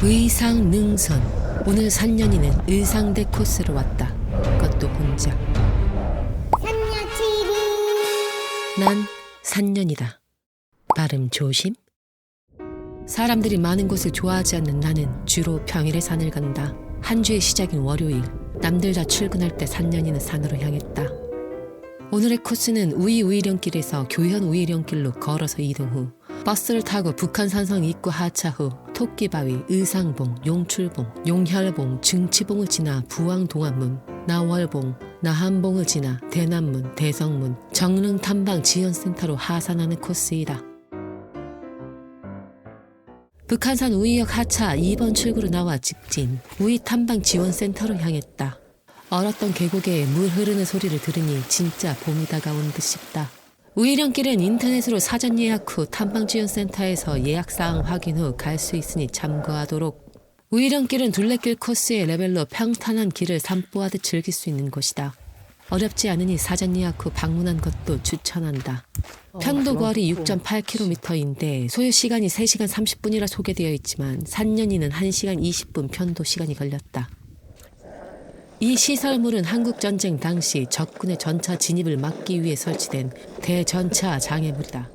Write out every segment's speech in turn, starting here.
의상능선. 오늘 산년이는 의상대 코스로 왔다. 그것도 혼자. 산녀치리. 난 산년이다. 발음 조심. 사람들이 많은 곳을 좋아하지 않는 나는 주로 평일에 산을 간다. 한 주의 시작인 월요일, 남들 다 출근할 때 산년이는 산으로 향했다. 오늘의 코스는 우이령길에서 교현 우이령길로 걸어서 이동 후 버스를 타고 북한산성 입구 하차 후 토끼바위, 의상봉, 용출봉, 용혈봉, 증치봉을 지나 부왕동안문, 나월봉, 나한봉을 지나 대남문, 대성문, 정릉탐방 지원센터로 하산하는 코스이다. 북한산 우이역 하차 2번 출구로 나와 직진 우이탐방 지원센터로 향했다. 얼었던 계곡에 물 흐르는 소리를 들으니 진짜 봄이 다가온 듯 싶다. 우이령길은 인터넷으로 사전 예약 후 탐방지원센터에서 예약사항 확인 후 갈 수 있으니 참고하도록. 우이령길은 둘레길 코스의 레벨로 평탄한 길을 산보하듯 즐길 수 있는 곳이다. 어렵지 않으니 사전 예약 후 방문한 것도 추천한다. 편도 거리 6.8km인데 소요 시간이 3시간 30분이라 소개되어 있지만 산년이는 1시간 20분 편도 시간이 걸렸다. 이 시설물은 한국전쟁 당시 적군의 전차 진입을 막기 위해 설치된 대전차 장애물이다.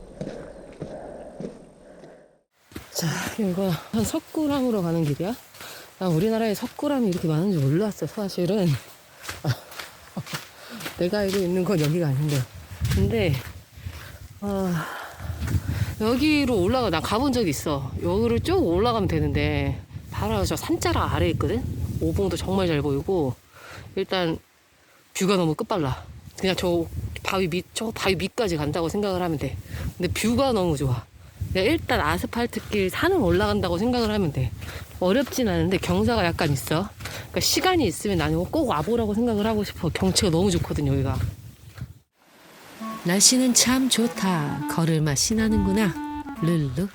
자, 이거 한 석굴암으로 가는 길이야? 난 우리나라에 석굴암이 이렇게 많은 줄 몰랐어, 사실은. 내가 알고 있는 건 여기가 아닌데. 근데 여기로 올라가, 난 가본 적 있어. 여기를 쭉 올라가면 되는데 바로 저 산자락 아래에 있거든? 오봉도 정말 잘 보이고 일단 뷰가 너무 끝발라. 그냥 저 바위 밑까지 간다고 생각을 하면 돼. 근데 뷰가 너무 좋아. 일단 아스팔트길 산을 올라간다고 생각을 하면 돼. 어렵진 않은데 경사가 약간 있어. 그러니까 시간이 있으면 나는 꼭 와보라고 생각을 하고 싶어. 경치가 너무 좋거든 여기가. 날씨는 참 좋다. 걸을 맛이 나는구나. 룰루.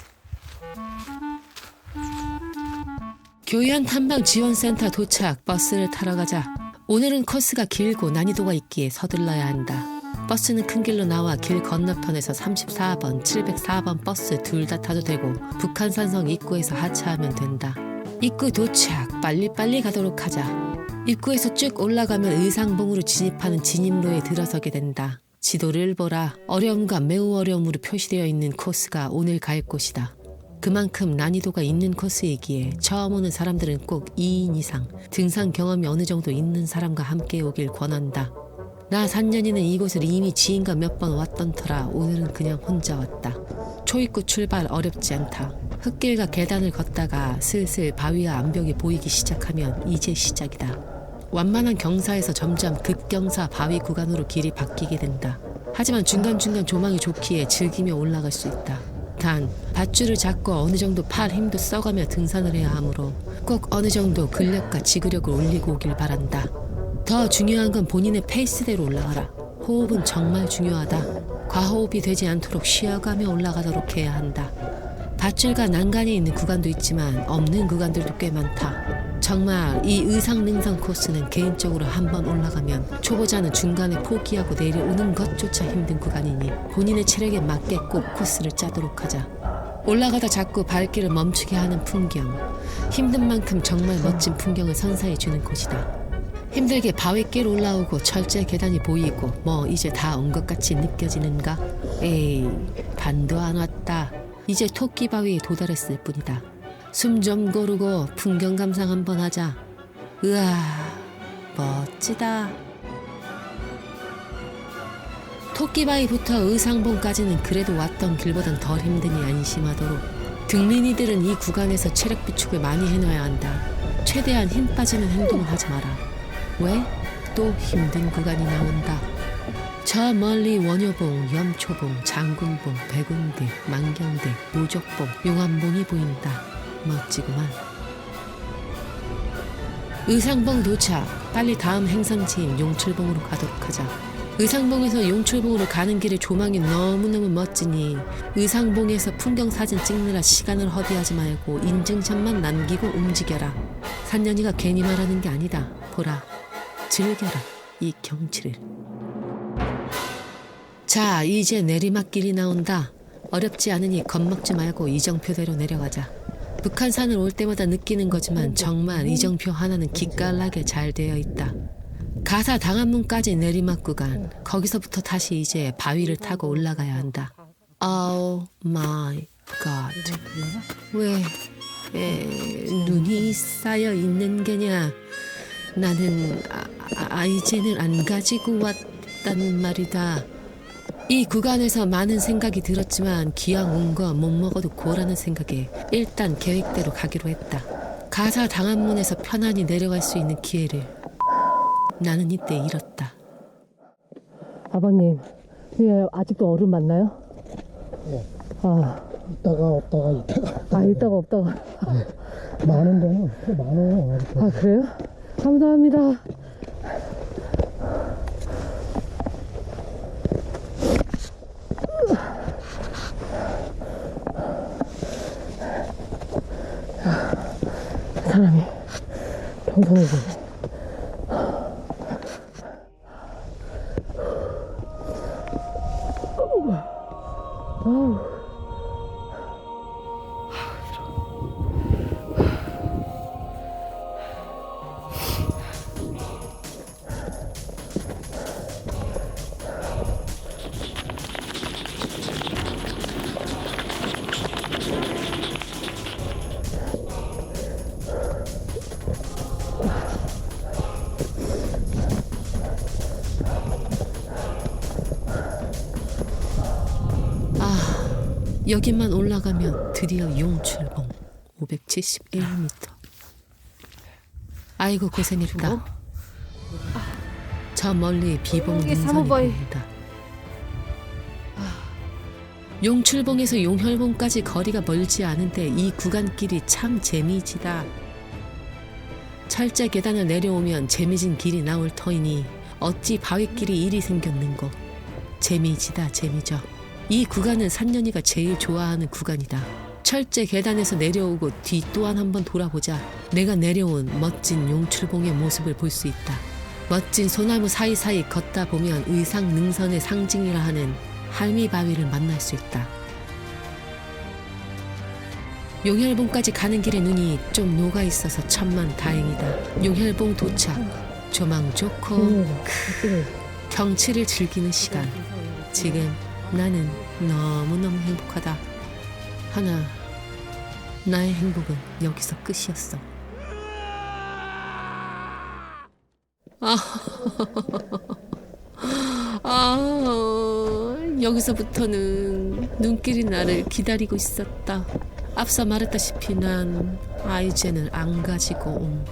교현 탐방 지원센터 도착. 버스를 타러 가자. 오늘은 코스가 길고 난이도가 있기에 서둘러야 한다. 버스는 큰 길로 나와 길 건너편에서 34번, 704번 버스 둘 다 타도 되고 북한산성 입구에서 하차하면 된다. 입구 도착. 빨리빨리 가도록 하자. 입구에서 쭉 올라가면 의상봉으로 진입하는 진입로에 들어서게 된다. 지도를 보라. 어려움과 매우 어려움으로 표시되어 있는 코스가 오늘 갈 곳이다. 그만큼 난이도가 있는 코스이기에 처음 오는 사람들은 꼭 2인 이상 등산 경험이 어느 정도 있는 사람과 함께 오길 권한다. 나 산년이는 이곳을 이미 지인과 몇 번 왔던 터라 오늘은 그냥 혼자 왔다. 초입구 출발 어렵지 않다. 흙길과 계단을 걷다가 슬슬 바위와 암벽이 보이기 시작하면 이제 시작이다. 완만한 경사에서 점점 급경사 바위 구간으로 길이 바뀌게 된다. 하지만 중간중간 조망이 좋기에 즐기며 올라갈 수 있다. 단 밧줄을 잡고 어느 정도 팔 힘도 써가며 등산을 해야 하므로 꼭 어느 정도 근력과 지구력을 올리고 오길 바란다. 더 중요한 건 본인의 페이스대로 올라가라. 호흡은 정말 중요하다. 과호흡이 되지 않도록 쉬어가며 올라가도록 해야 한다. 밧줄과 난간이 있는 구간도 있지만 없는 구간들도 꽤 많다. 정말 이 의상능선 코스는 개인적으로 한번 올라가면 초보자는 중간에 포기하고 내려오는 것조차 힘든 구간이니 본인의 체력에 맞게 꼭 코스를 짜도록 하자. 올라가다 자꾸 발길을 멈추게 하는 풍경. 힘든 만큼 정말 멋진 풍경을 선사해주는 곳이다. 힘들게 바위길 올라오고 철제 계단이 보이고 뭐 이제 다 온 것 같이 느껴지는가? 에이, 반도 안 왔다. 이제 토끼바위에 도달했을 뿐이다. 숨 좀 고르고 풍경 감상 한번 하자. 으아, 멋지다. 토끼바위부터 의상봉까지는 그래도 왔던 길보단 덜 힘드니 안심하도록. 등린이들은 이 구간에서 체력 비축을 많이 해놔야 한다. 최대한 힘 빠지는 행동을 하지 마라. 왜? 또 힘든 구간이 나온다. 저 멀리 원효봉, 염초봉, 장군봉, 백운대, 만경대, 무적봉, 용암봉이 보인다. 멋지구만. 의상봉 도착. 빨리 다음 행선지인 용출봉으로 가도록 하자. 의상봉에서 용출봉으로 가는 길의 조망이 너무너무 멋지니 의상봉에서 풍경 사진 찍느라 시간을 허비하지 말고 인증샷만 남기고 움직여라. 산년이가 괜히 말하는 게 아니다. 보라. 즐겨라. 이 경치를. 자, 이제 내리막길이 나온다. 어렵지 않으니 겁먹지 말고 이정표대로 내려가자. 북한산을 올 때마다 느끼는 거지만 정말 이정표 하나는 기깔나게 잘 되어 있다. 가사 당한문까지 내리막 구간. 거기서부터 다시 이제 바위를 타고 올라가야 한다. Oh my god. 왜 눈이 쌓여 있는 게냐. 나는 아이젠을 안 가지고 왔단 말이다. 이 구간에서 많은 생각이 들었지만 기왕 온 거 못 먹어도 고라는 생각에 일단 계획대로 가기로 했다. 가사 당한문에서 편안히 내려갈 수 있는 기회를 나는 이때 잃었다. 아버님, 위에 아직도 얼음 많나요? 네. 아, 있다가 있다가 없다가. 많은 데는 또 많아요. 아, 그래요? 감사합니다. 사람이 평선해지네. 여기만 올라가면 드디어 용출봉 571m. 아이고 고생했다. 저 멀리 비봉 능선이 보인다. 용출봉에서 용혈봉까지 거리가 멀지 않은데 이 구간길이 참 재미지다. 철제 계단을 내려오면 재미진 길이 나올 터이니 어찌 바위길이 이리 생겼는고. 재미지다 재미져. 이 구간은 산년이가 제일 좋아하는 구간이다. 철제 계단에서 내려오고 뒤 또한 한번 돌아보자 내가 내려온 멋진 용출봉의 모습을 볼 수 있다. 멋진 소나무 사이사이 걷다 보면 의상 능선의 상징이라 하는 할미바위를 만날 수 있다. 용혈봉까지 가는 길에 눈이 좀 녹아 있어서 천만 다행이다. 용혈봉 도착. 조망 좋고 경치를 즐기는 시간. 지금 나는 너무너무 행복하다. 하나, 나의 행복은 여기서 끝이었어. 여기서부터는 눈길이 나를 기다리고 있었다. 앞서 말했다시피 난 아이젠을 안 가지고 옴.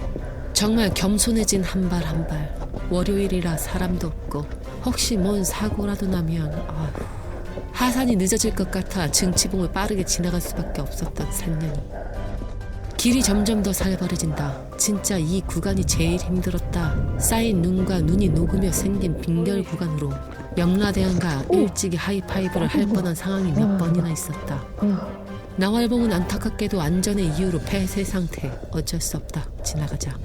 정말 겸손해진 한 발 한 발. 월요일이라 사람도 없고 혹시 뭔 사고라도 나면 하산이 늦어질 것 같아 증치봉을 빠르게 지나갈 수밖에 없었던 산년이. 길이 점점 더 살벌해진다. 진짜 이 구간이 제일 힘들었다. 쌓인 눈과 눈이 녹으며 생긴 빙결 구간으로 영라대왕과 일찍이 하이파이브를 할 뻔한 상황이 몇 번이나 있었다. 나활봉은 안타깝게도 안전의 이유로 폐쇄 상태. 어쩔 수 없다. 지나가자.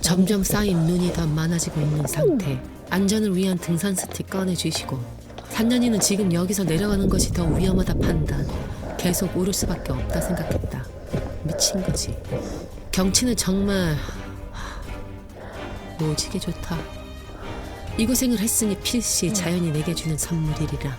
점점 쌓인 눈이 더 많아지고 있는 상태. 안전을 위한 등산 스틱 꺼내주시고. 산년이는 지금 여기서 내려가는 것이 더 위험하다 판단. 계속 오를 수밖에 없다 생각했다. 미친 거지. 경치는 정말 오지게 좋다. 이 고생을 했으니 필시 자연이 내게 주는 선물이리라.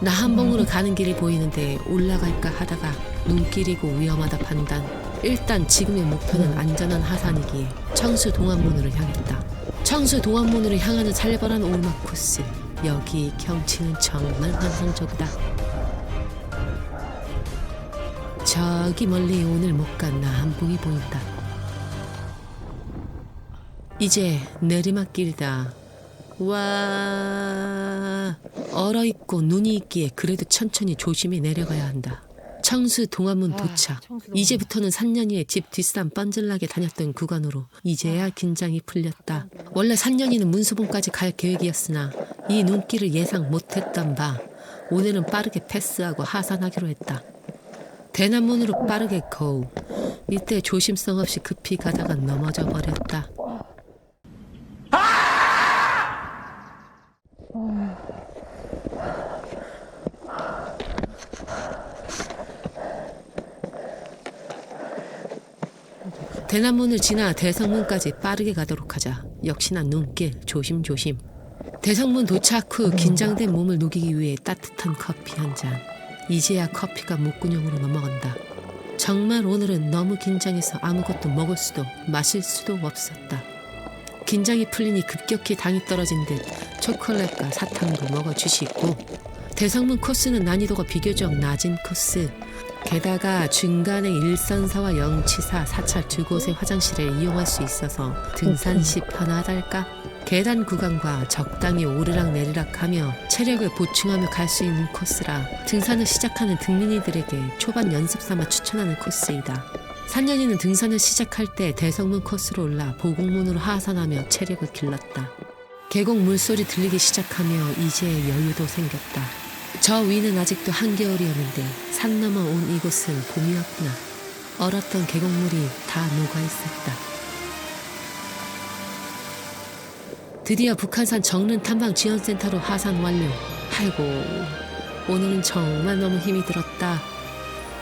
나 한봉으로 가는 길이 보이는데 올라갈까 하다가 눈길이고 위험하다 판단. 일단 지금의 목표는 안전한 하산이기에 청수 동안문으로 향했다. 청수 동안문으로 향하는 살벌한 오르막 코스. 여기 경치는 정말 환상적이다. 저기 멀리 오늘 못 간 나 한봉이 보인다. 이제 내리막길이다. 와, 얼어있고 눈이 있기에 그래도 천천히 조심히 내려가야 한다. 청수 동안문 도착. 이제부터는 산년이의 집 뒷산 뻔질나게 다녔던 구간으로 이제야 긴장이 풀렸다. 원래 산년이는 문수봉까지 갈 계획이었으나 이 눈길을 예상 못했던 바 오늘은 빠르게 패스하고 하산하기로 했다. 대나무으로 빠르게 고우. 이때 조심성 없이 급히 가다가 넘어져 버렸다. 대나문을 지나 대성문까지 빠르게 가도록 하자. 역시나 눈길 조심조심. 대성문 도착 후 긴장된 몸을 녹이기 위해 따뜻한 커피 한 잔. 이제야 커피가 목구멍으로 넘어간다. 정말 오늘은 너무 긴장해서 아무것도 먹을 수도 마실 수도 없었다. 긴장이 풀리니 급격히 당이 떨어진 듯 초콜릿과 사탕도 먹어주시고, 대성문 코스는 난이도가 비교적 낮은 코스. 게다가 중간에 일선사와 영치사, 사찰 두 곳의 화장실을 이용할 수 있어서 등산 시 편하달까? 계단 구간과 적당히 오르락 내리락 하며 체력을 보충하며 갈 수 있는 코스라 등산을 시작하는 등민이들에게 초반 연습 삼아 추천하는 코스이다. 산년이는 등산을 시작할 때 대성문 코스로 올라 보공문으로 하산하며 체력을 길렀다. 계곡 물소리 들리기 시작하며 이제 여유도 생겼다. 저 위는 아직도 한겨울이었는데 산 넘어 온 이곳은 봄이었구나. 얼었던 계곡물이 다 녹아있었다. 드디어 북한산 정릉 탐방 지원센터로 하산 완료. 아이고, 오늘은 정말 너무 힘이 들었다.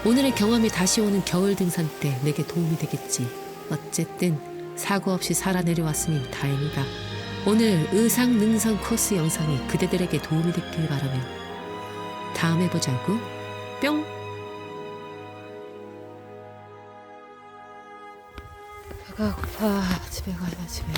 오늘의 경험이 다시 오는 겨울 등산 때 내게 도움이 되겠지. 어쨌든 사고 없이 살아 내려왔으니 다행이다. 오늘 의상 능선 코스 영상이 그대들에게 도움이 됐길 바라며 다음에 보자고. 뿅. 배가 고파. 집에 가자, 집에.